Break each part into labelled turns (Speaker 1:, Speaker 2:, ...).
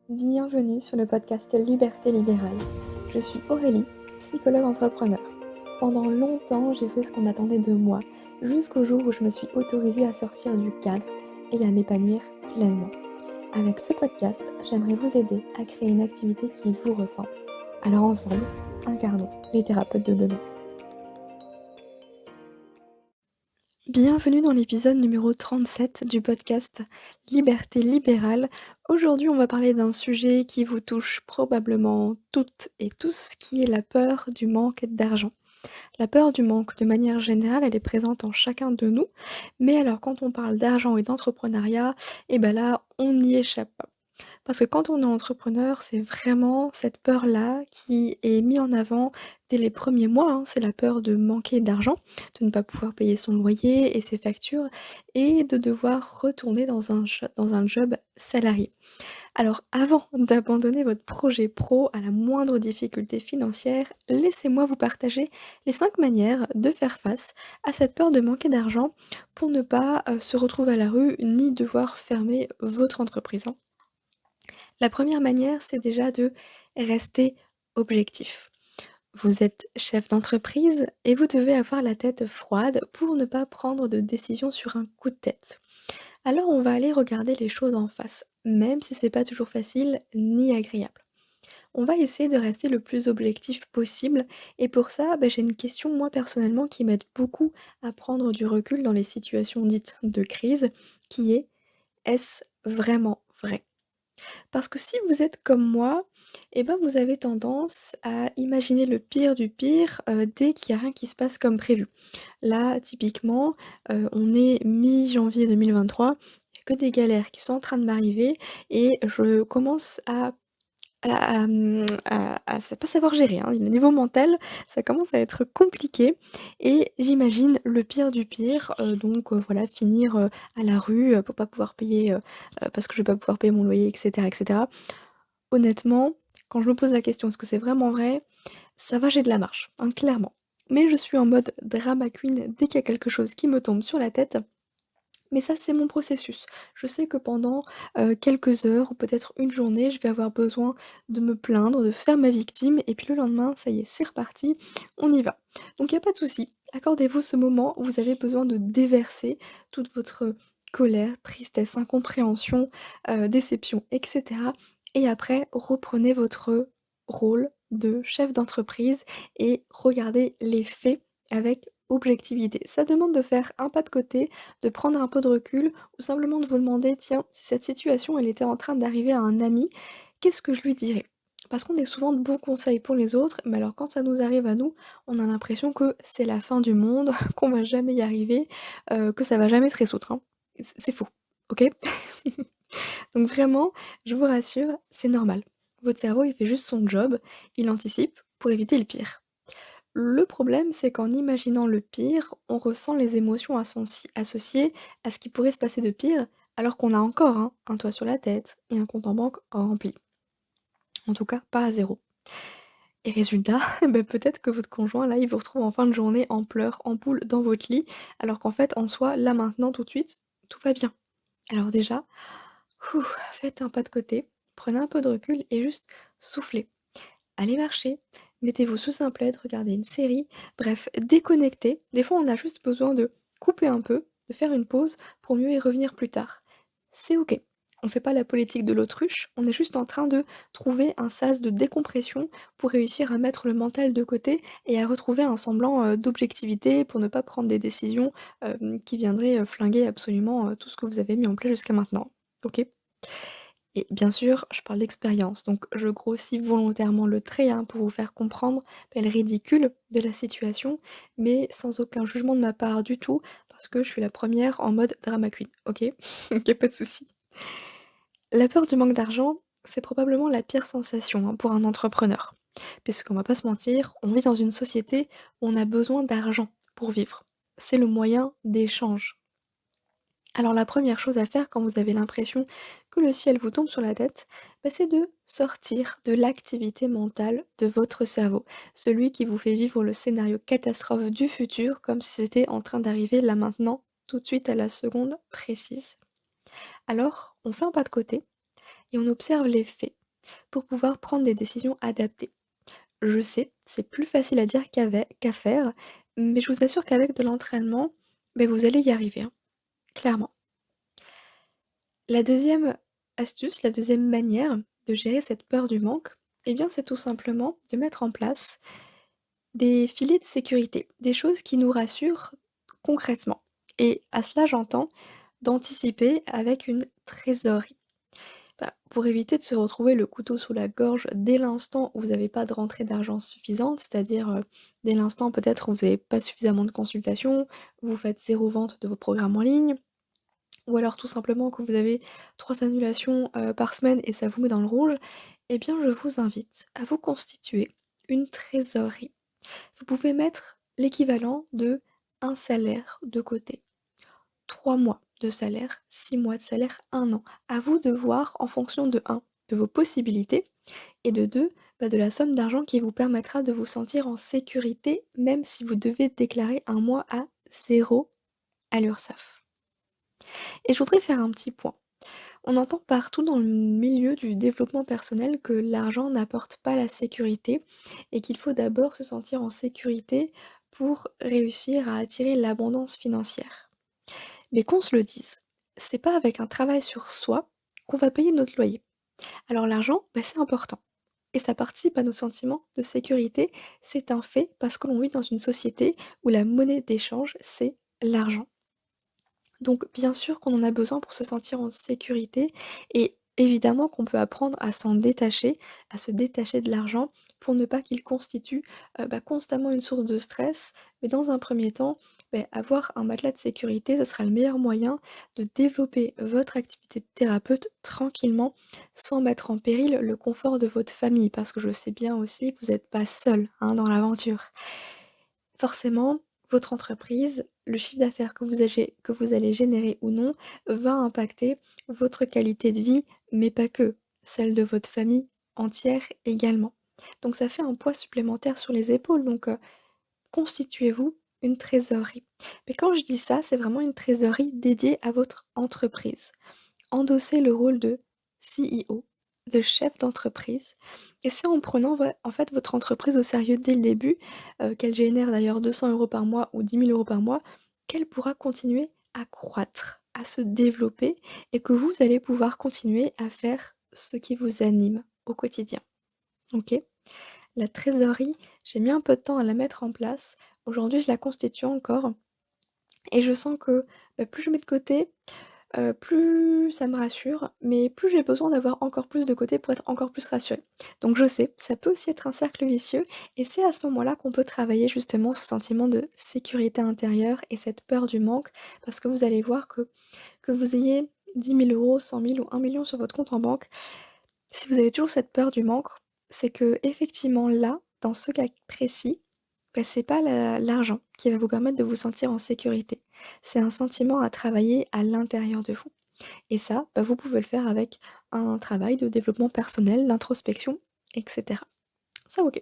Speaker 1: Bienvenue sur le podcast Liberté libérale. Je suis Aurélie, psychologue entrepreneur. Pendant longtemps, j'ai fait ce qu'on attendait de moi, jusqu'au jour où je me suis autorisée à sortir du cadre et à m'épanouir pleinement. Avec ce podcast, j'aimerais vous aider à créer une activité qui vous ressemble. Alors ensemble, incarnons les thérapeutes de demain. Bienvenue dans l'épisode numéro 37 du podcast Liberté libérale. Aujourd'hui, on va parler d'un sujet qui vous touche probablement toutes et tous, qui est la peur du manque d'argent. La peur du manque, de manière générale, elle est présente en chacun de nous, mais alors quand on parle d'argent et d'entrepreneuriat, et ben là, on n'y échappe pas. Parce que quand on est entrepreneur, c'est vraiment cette peur-là qui est mise en avant dès les premiers mois, hein. C'est la peur de manquer d'argent, de ne pas pouvoir payer son loyer et ses factures et de devoir retourner dans un job salarié. Alors avant d'abandonner votre projet pro à la moindre difficulté financière, laissez-moi vous partager les 5 manières de faire face à cette peur de manquer d'argent pour ne pas, se retrouver à la rue ni devoir fermer votre entreprise, hein. La première manière, c'est déjà de rester objectif. Vous êtes chef d'entreprise et vous devez avoir la tête froide pour ne pas prendre de décision sur un coup de tête. Alors on va aller regarder les choses en face, même si c'est pas toujours facile ni agréable. On va essayer de rester le plus objectif possible et pour ça, j'ai une question moi personnellement qui m'aide beaucoup à prendre du recul dans les situations dites de crise, qui est: «Est-ce vraiment vrai?» Parce que si vous êtes comme moi, et ben, vous avez tendance à imaginer le pire du pire, dès qu'il y a rien qui se passe comme prévu. Là, typiquement, on est mi-janvier 2023, il y a que des galères qui sont en train de m'arriver et je commence à pas savoir gérer, hein. Le niveau mental, ça commence à être compliqué et j'imagine le pire du pire, donc voilà, finir, à la rue, pour pas pouvoir payer, parce que je vais pas pouvoir payer mon loyer et cetera. Honnêtement, quand je me pose la question: «Est-ce que c'est vraiment vrai?» Ça va, j'ai de la marge, hein, clairement. Mais je suis en mode drama queen dès qu'il y a quelque chose qui me tombe sur la tête. Mais ça, c'est mon processus. Je sais que pendant, quelques heures ou peut-être une journée, je vais avoir besoin de me plaindre, de faire ma victime et puis le lendemain, ça y est, c'est reparti, on y va. Donc il y a pas de souci, accordez-vous ce moment où vous avez besoin de déverser toute votre colère, tristesse, incompréhension, déception et cetera et après reprenez votre rôle de chef d'entreprise et regardez les faits avec objectivité. Ça demande de faire un pas de côté, de prendre un peu de recul ou simplement de vous demander: «Tiens, si cette situation, elle était en train d'arriver à un ami, qu'est-ce que je lui dirais?» Parce qu'on est souvent de bons conseils pour les autres, mais alors quand ça nous arrive à nous, on a l'impression que c'est la fin du monde, qu'on va jamais y arriver, que ça va jamais se résoudre, hein. C'est faux, OK? Donc vraiment, je vous rassure, c'est normal. Votre cerveau, il fait juste son job, il anticipe pour éviter le pire. Le problème, c'est qu'en imaginant le pire, on ressent les émotions associées à ce qui pourrait se passer de pire, alors qu'on a encore, hein, un toit sur la tête et un compte en banque rempli. En tout cas, pas à zéro. Et résultat, peut-être que votre conjoint, là, il vous retrouve en fin de journée en pleurs, en boule dans votre lit, alors qu'en fait, en soi, là, maintenant, tout de suite, tout va bien. Alors déjà, faites un pas de côté, prenez un peu de recul et juste soufflez. Allez marcher, mettez-vous sous un plaid, regardez une série, bref, déconnectez. Des fois, on a juste besoin de couper un peu, de faire une pause pour mieux y revenir plus tard. C'est OK. On fait pas la politique de l'autruche, on est juste en train de trouver un sas de décompression pour réussir à mettre le mental de côté et à retrouver un semblant, d'objectivité pour ne pas prendre des décisions, qui viendraient, flinguer absolument, tout ce que vous avez mis en place jusqu'à maintenant. OK? Et bien sûr, je parle d'expérience, donc je grossis volontairement le trait, hein, pour vous faire comprendre, le ridicule de la situation, mais sans aucun jugement de ma part du tout, parce que je suis la première en mode drama queen, OK? Donc y a pas de souci. La peur du manque d'argent, c'est probablement la pire sensation, hein, pour un entrepreneur. Puisqu'on va pas se mentir, on vit dans une société où on a besoin d'argent pour vivre. C'est le moyen d'échange. Alors la première chose à faire quand vous avez l'impression que le ciel vous tombe sur la tête, c'est de sortir de l'activité mentale de votre cerveau, celui qui vous fait vivre le scénario catastrophe du futur comme si c'était en train d'arriver là maintenant, tout de suite à la seconde précise. Alors, on fait un pas de côté et on observe les faits pour pouvoir prendre des décisions adaptées. Je sais, c'est plus facile à dire qu'à faire, mais je vous assure qu'avec de l'entraînement, beh, vous allez y arriver, hein, clairement. La deuxième astuce, la deuxième manière de gérer cette peur du manque, eh bien, c'est tout simplement de mettre en place des filets de sécurité, des choses qui nous rassurent concrètement. Et à cela, j'entends d'anticiper avec une trésorerie. Bah, pour éviter de se retrouver le couteau sous la gorge dès l'instant où vous n'avez pas de rentrée d'argent suffisante, c'est-à-dire, dès l'instant peut-être où vous n'avez pas suffisamment de consultations, vous faites zéro vente de vos programmes en ligne, ou alors tout simplement que vous avez 3 annulations, par semaine et ça vous met dans le rouge, eh bien je vous invite à vous constituer une trésorerie. Vous pouvez mettre l'équivalent de un salaire de côté. 3 mois de salaire, 6 mois de salaire, 1 an. À vous de voir en fonction de un de vos possibilités et de 2 bah, de la somme d'argent qui vous permettra de vous sentir en sécurité, même si vous devez déclarer un mois à zéro à l'URSSAF. Et je voudrais faire un petit point. On entend partout dans le milieu du développement personnel que l'argent n'apporte pas la sécurité et qu'il faut d'abord se sentir en sécurité pour réussir à attirer l'abondance financière. Mais qu'on se le dise, c'est pas avec un travail sur soi qu'on va payer notre loyer. Alors l'argent, bah, c'est important et ça participe à nos sentiments de sécurité, c'est un fait parce que l'on vit dans une société où la monnaie d'échange, c'est l'argent. Donc bien sûr qu'on en a besoin pour se sentir en sécurité et évidemment qu'on peut apprendre à s'en détacher, à se détacher de l'argent pour ne pas qu'il constitue, bah, constamment une source de stress. Mais dans un premier temps, beh, avoir un matelas de sécurité, ça sera le meilleur moyen de développer votre activité de thérapeute tranquillement, sans mettre en péril le confort de votre famille. Parce que je sais bien aussi que vous n'êtes pas seul, hein, dans l'aventure. Forcément, votre entreprise, le chiffre d'affaires que vous allez générer ou non, va impacter votre qualité de vie, mais pas que, celle de votre famille entière également. Donc ça fait un poids supplémentaire sur les épaules, donc constituez-vous une trésorerie. Mais quand je dis ça, c'est vraiment une trésorerie dédiée à votre entreprise. Endossez le rôle de CEO, de chef d'entreprise et c'est en prenant en fait votre entreprise au sérieux dès le début, qu'elle génère d'ailleurs 200 € par mois ou 10 000 € par mois, qu'elle pourra continuer à croître, à se développer et que vous allez pouvoir continuer à faire ce qui vous anime au quotidien. OK? La trésorerie, j'ai mis un peu de temps à la mettre en place. Aujourd'hui, je la constitue encore et je sens que, bah, plus je mets de côté, plus ça me rassure, mais plus j'ai besoin d'avoir encore plus de côté pour être encore plus rassurée. Donc je sais, ça peut aussi être un cercle vicieux et c'est à ce moment-là qu'on peut travailler justement ce sentiment de sécurité intérieure et cette peur du manque parce que vous allez voir que vous ayez 10 000 €, 100 000 ou 1 million sur votre compte en banque, si vous avez toujours cette peur du manque, c'est que effectivement là, dans ce cas précis, bah, c'est pas l'argent qui va vous permettre de vous sentir en sécurité. C'est un sentiment à travailler à l'intérieur de vous. Et ça, bah, vous pouvez le faire avec un travail de développement personnel, d'introspection, et cetera. Ça, OK.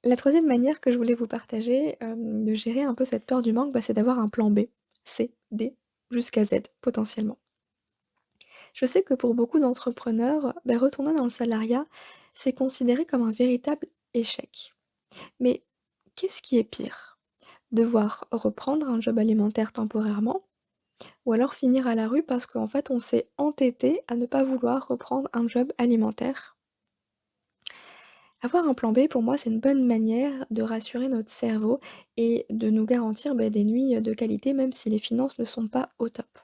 Speaker 1: La troisième manière que je voulais vous partager, de gérer un peu cette peur du manque, bah, c'est d'avoir un plan B, C, D, jusqu'à Z, potentiellement. Je sais que pour beaucoup d'entrepreneurs, bah, retourner dans le salariat, c'est considéré comme un véritable échec. Mais qu'est-ce qui est pire? Devoir reprendre un job alimentaire temporairement ou alors finir à la rue parce qu'en fait on s'est entêté à ne pas vouloir reprendre un job alimentaire. Avoir un plan B pour moi c'est une bonne manière de rassurer notre cerveau et de nous garantir, bah, des nuits, de qualité même si les finances ne sont pas au top.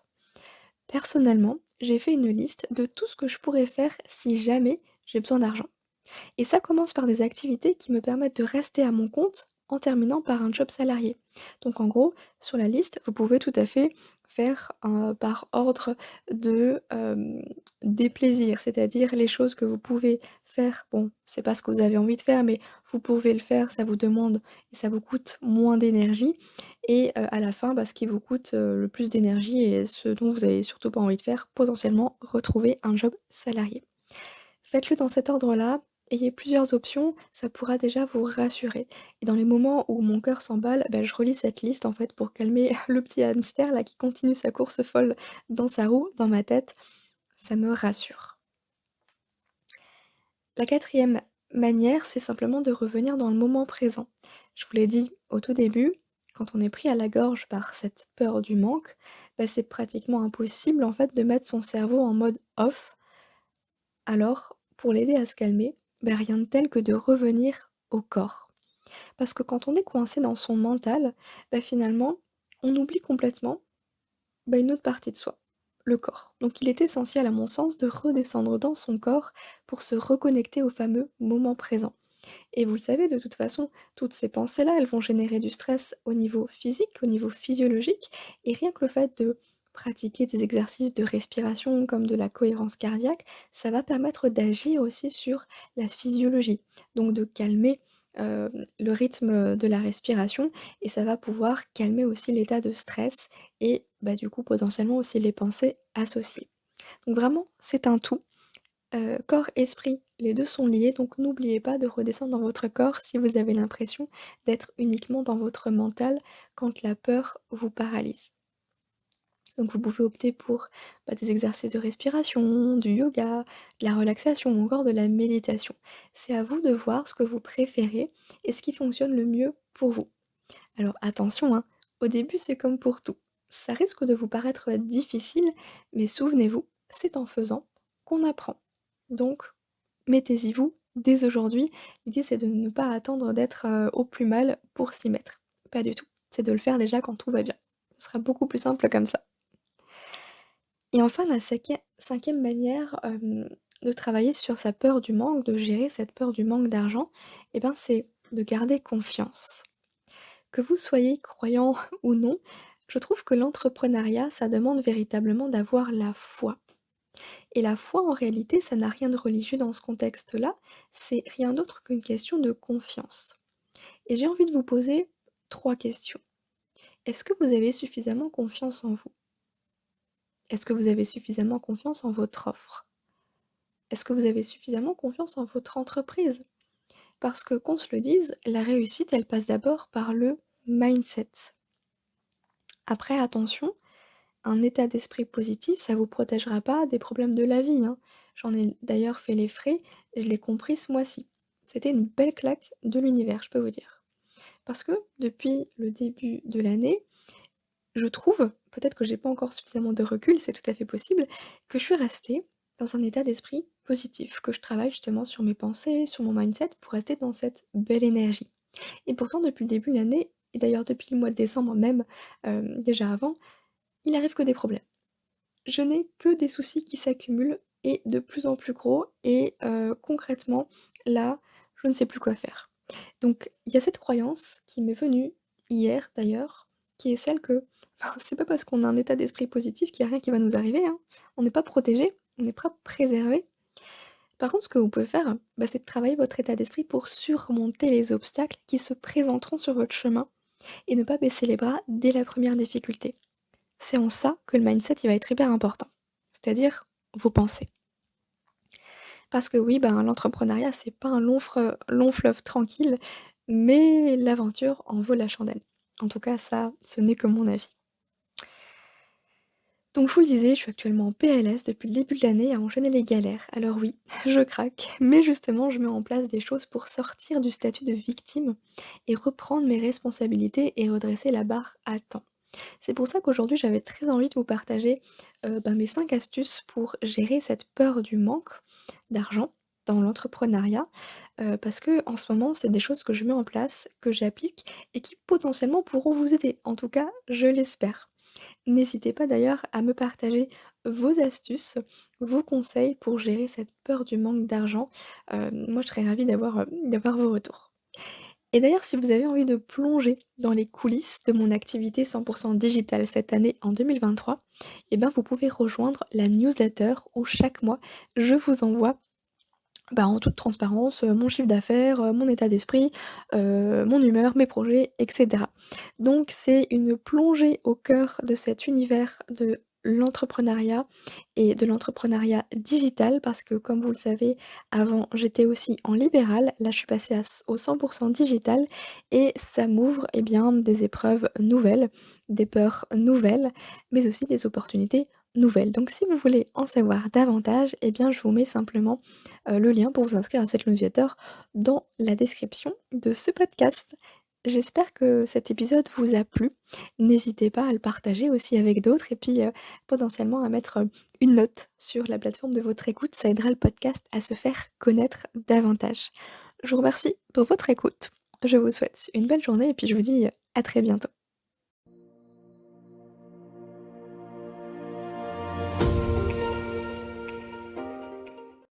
Speaker 1: Personnellement, j'ai fait une liste de tout ce que je pourrais faire si jamais j'ai besoin d'argent. Et ça commence par des activités qui me permettent de rester à mon compte en terminant par un job salarié. Donc en gros, sur la liste, vous pouvez tout à fait faire, par ordre de, des plaisirs, c'est-à-dire les choses que vous pouvez faire. Bon, c'est pas ce que vous avez envie de faire, mais vous pouvez le faire, ça vous demande et ça vous coûte moins d'énergie et à la fin, bah, ce qui vous coûte, le plus d'énergie et ce dont vous avez surtout pas envie de faire, potentiellement retrouver un job salarié. Faites-le dans cet ordre-là, ayez plusieurs options, ça pourra déjà vous rassurer et dans les moments où mon cœur s'emballe, bah, je relis cette liste en fait pour calmer le petit hamster là qui continue sa course folle dans sa roue, dans ma tête. ça me rassure. La quatrième manière, c'est simplement de revenir dans le moment présent. Je vous l'ai dit au tout début, quand on est pris à la gorge par cette peur du manque, bah, c'est pratiquement impossible en fait de mettre son cerveau en mode off. Alors, pour l'aider à se calmer, bah, rien de tel que de revenir au corps. Parce que quand on est coincé dans son mental, bah, finalement, on oublie complètement, bah, une autre partie de soi, le corps. Donc il est essentiel à mon sens de redescendre dans son corps pour se reconnecter au fameux moment présent. Et vous le savez, de toute façon, toutes ces pensées-là, elles vont générer du stress au niveau physique, au niveau physiologique, et rien que le fait de pratiquer des exercices de respiration comme de la cohérence cardiaque, ça va permettre d'agir aussi sur la physiologie, donc de calmer le rythme de la respiration et ça va pouvoir calmer aussi l'état de stress et bah, du coup potentiellement aussi les pensées associées. Donc vraiment, c'est un tout. Corps, esprit, les 2 sont liés, donc n'oubliez pas de redescendre dans votre corps si vous avez l'impression d'être uniquement dans votre mental quand la peur vous paralyse. Donc vous pouvez opter pour, bah, des exercices de respiration, du yoga, de la relaxation ou encore de la méditation. C'est à vous de voir ce que vous préférez et ce qui fonctionne le mieux pour vous. Alors attention, hein, au début c'est comme pour tout. Ça risque de vous paraître difficile, mais souvenez-vous, c'est en faisant qu'on apprend. Donc mettez-y vous, dès aujourd'hui. L'idée, c'est de ne pas attendre d'être, au plus mal pour s'y mettre. Pas du tout. C'est de le faire déjà quand tout va bien. Ce sera beaucoup plus simple comme ça. Et enfin, la 5e manière, de travailler sur sa peur du manque, de gérer cette peur du manque d'argent, et ben, c'est de garder confiance. Que vous soyez croyant ou non, je trouve que l'entrepreneuriat, ça demande véritablement d'avoir la foi. Et la foi, en réalité, ça n'a rien de religieux dans ce contexte-là, c'est rien d'autre qu'une question de confiance. Et j'ai envie de vous poser 3 questions. Est-ce que vous avez suffisamment confiance en vous? Est-ce que vous avez suffisamment confiance en votre offre? Est-ce que vous avez suffisamment confiance en votre entreprise? Parce que qu'on se le dise, la réussite, elle passe d'abord par le mindset. Après, attention, un état d'esprit positif, ça vous protégera pas des problèmes de la vie, hein. J'en ai d'ailleurs fait les frais, je l'ai compris ce mois-ci. C'était une belle claque de l'univers, je peux vous dire. Parce que depuis le début de l'année, je trouve, peut-être que j'ai pas encore suffisamment de recul, c'est tout à fait possible, que je suis restée dans un état d'esprit positif, que je travaille justement sur mes pensées, sur mon mindset pour rester dans cette belle énergie. Et pourtant depuis le début de l'année, et d'ailleurs depuis le mois de décembre même, déjà avant, il arrive que des problèmes. Je n'ai que des soucis qui s'accumulent et de plus en plus gros et concrètement, là, je ne sais plus quoi faire. Donc il y a cette croyance qui m'est venue hier d'ailleurs, qui est celle que, c'est pas parce qu'on a un état d'esprit positif qu'il y a rien qui va nous arriver, hein. On n'est pas protégé, on n'est pas préservé. Par contre, ce que vous pouvez faire, bah, c'est de travailler votre état d'esprit pour surmonter les obstacles qui se présenteront sur votre chemin et ne pas baisser les bras dès la première difficulté. C'est en ça que le mindset, il va être hyper important. C'est-à-dire vos pensées. Parce que oui, ben, l'entrepreneuriat, c'est pas un long fleuve tranquille, mais l'aventure en vaut la chandelle. En tout cas, ça, ce n'est que mon avis. Donc je vous le disais, je suis actuellement en PLS depuis le début de l'année à enchaîner les galères. Alors oui, je craque, mais justement, je mets en place des choses pour sortir du statut de victime et reprendre mes responsabilités et redresser la barre à temps. C'est pour ça qu'aujourd'hui, j'avais très envie de vous partager, bah, mes 5 astuces pour gérer cette peur du manque d'argent dans l'entrepreneuriat, parce que en ce moment, c'est des choses que je mets en place, que j'applique et qui potentiellement pourront vous aider. En tout cas, je l'espère. N'hésitez pas d'ailleurs à me partager vos astuces, vos conseils pour gérer cette peur du manque d'argent. Moi, je serais ravie d'avoir vos retours. Et d'ailleurs, si vous avez envie de plonger dans les coulisses de mon activité 100 digitale cette année en 2023, eh ben, vous pouvez rejoindre la newsletter où chaque mois, je vous envoie, bah, en toute transparence, mon chiffre d'affaires, mon état d'esprit, mon humeur, mes projets et cetera. Donc c'est une plongée au cœur de cet univers de l'entrepreneuriat et de l'entrepreneuriat digital parce que comme vous le savez, avant j'étais aussi en libéral, là je suis passée au 100 digital et ça m'ouvre, eh bien, des épreuves nouvelles, des peurs nouvelles, mais aussi des opportunités nouvelle. Donc si vous voulez en savoir davantage, eh bien je vous mets simplement, le lien pour vous inscrire à cette newsletter dans la description de ce podcast. J'espère que cet épisode vous a plu. N'hésitez pas à le partager aussi avec d'autres et puis, potentiellement à mettre, une note sur la plateforme de votre écoute. Ça aidera le podcast à se faire connaître davantage. Je vous remercie pour votre écoute. Je vous souhaite une belle journée et puis je vous dis, à très bientôt.